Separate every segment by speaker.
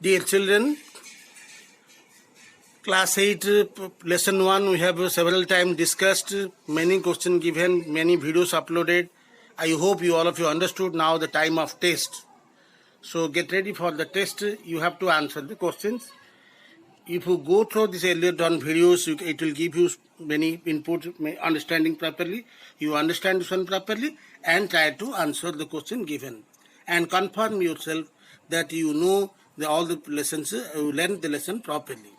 Speaker 1: Dear children, class 8 lesson 1 we have several times discussed, many questions given, many videos uploaded. I hope all of you understood now the time of test. So get ready for the test. You have to answer the questions. If you go through this earlier done videos, it will give you many input, understanding properly. You understand this one properly and try to answer the question given. And confirm yourself that you know all the lessons, you learned the lesson properly.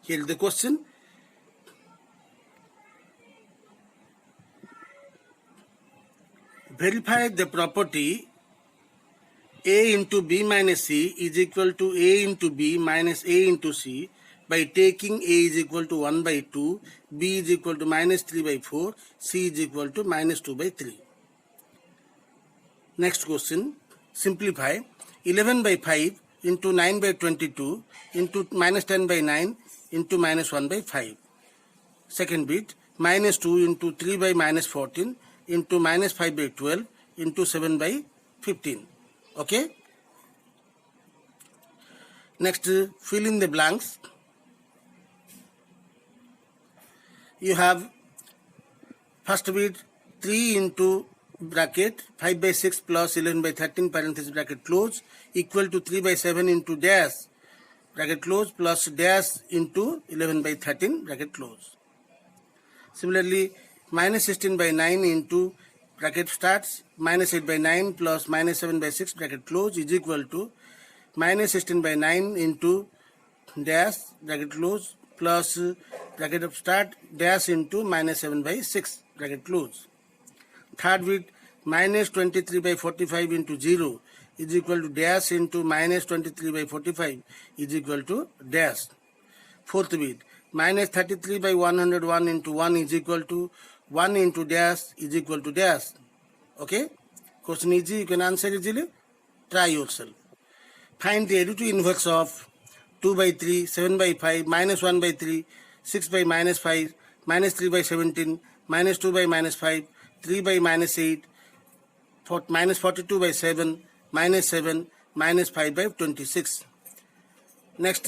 Speaker 1: Here is the question. Verify the property A into B minus C is equal to A into B minus A into C by taking A is equal to 1 by 2, B is equal to minus 3 by 4, C is equal to minus 2 by 3. Next question. Simplify 11 by 5 into 9 by 22 into minus 10 by 9 into minus 1 by 5. Second bit, minus 2 into 3 by minus 14 into minus 5 by 12 into 7 by 15. Okay? Next, fill in the blanks. You have first bit 3 into bracket 5 by 6 plus 11 by 13 parenthesis bracket close equal to 3 by 7 into dash bracket close plus dash into 11 by 13 bracket close. Similarly, minus 16 by 9 into bracket starts minus 8 by 9 plus minus 7 by 6 bracket close is equal to minus 16 by 9 into dash bracket close plus bracket of start dash into minus 7 by 6 bracket close. Third bit, minus 23 by 45 into 0 is equal to dash into minus 23 by 45 is equal to dash. Fourth bit, minus 33 by 101 into 1 is equal to 1 into dash is equal to dash. Okay? Question easy, you can answer easily. Try yourself. Find the additive inverse of 2 by 3, 7 by 5, minus 1 by 3, 6 by minus 5, minus 3 by 17, minus 2 by minus 5, 3 by minus 8, minus 42 by 7, minus 7, minus 5 by 26. Next,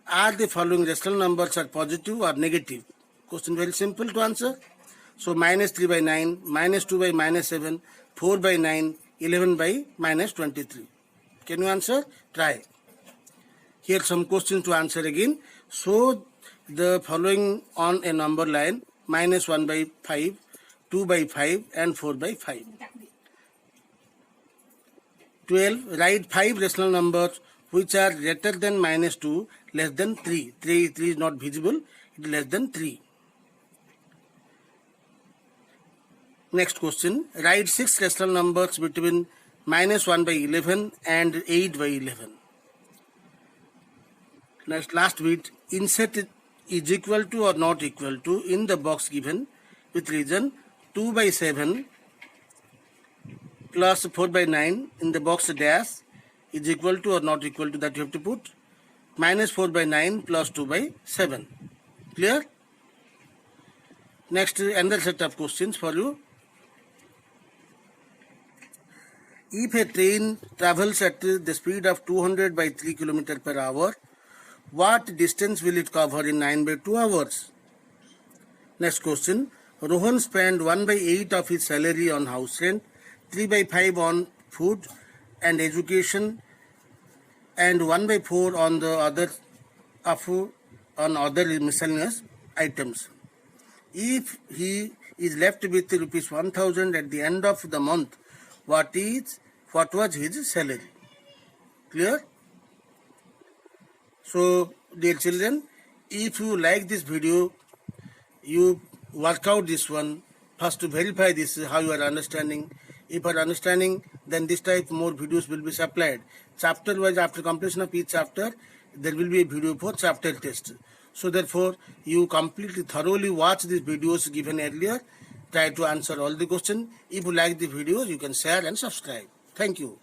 Speaker 1: are the following rational numbers are positive or negative? Question very simple to answer. So, minus 3 by 9, minus 2 by minus 7, 4 by 9, 11 by minus 23. Can you answer? Try. Here some questions to answer again. So, the following on a number line, minus 1 by 5, 2 by 5 and 4 by 5. 12. Write 5 rational numbers which are greater than minus 2, less than 3. 3 is not visible, it is less than 3. Next question. Write 6 rational numbers between minus 1 by 11 and 8 by 11. Next, last bit. Insert is equal to or not equal to in the box given with reason 2 by 7 plus 4 by 9 in the box dash is equal to or not equal to, that you have to put minus 4 by 9 plus 2 by 7. Clear? Next, another set of questions for you. If a train travels at the speed of 200 by 3 km per hour, what distance will it cover in 9 by 2 hours? Next question. Rohan spent 1 by 8 of his salary on house rent, 3 by 5 on food and education, and 1 by 4 on the other miscellaneous items. If he is left with rupees 1000 at the end of the month, what was his salary? Clear? So, dear children, if you like this video, you work out this one. First to verify this, how you are understanding. If you are understanding, then this type more videos will be supplied. Chapter wise, after completion of each chapter, there will be a video for chapter test. So therefore, you completely thoroughly watch these videos given earlier. Try to answer all the questions. If you like the video, you can share and subscribe. Thank you.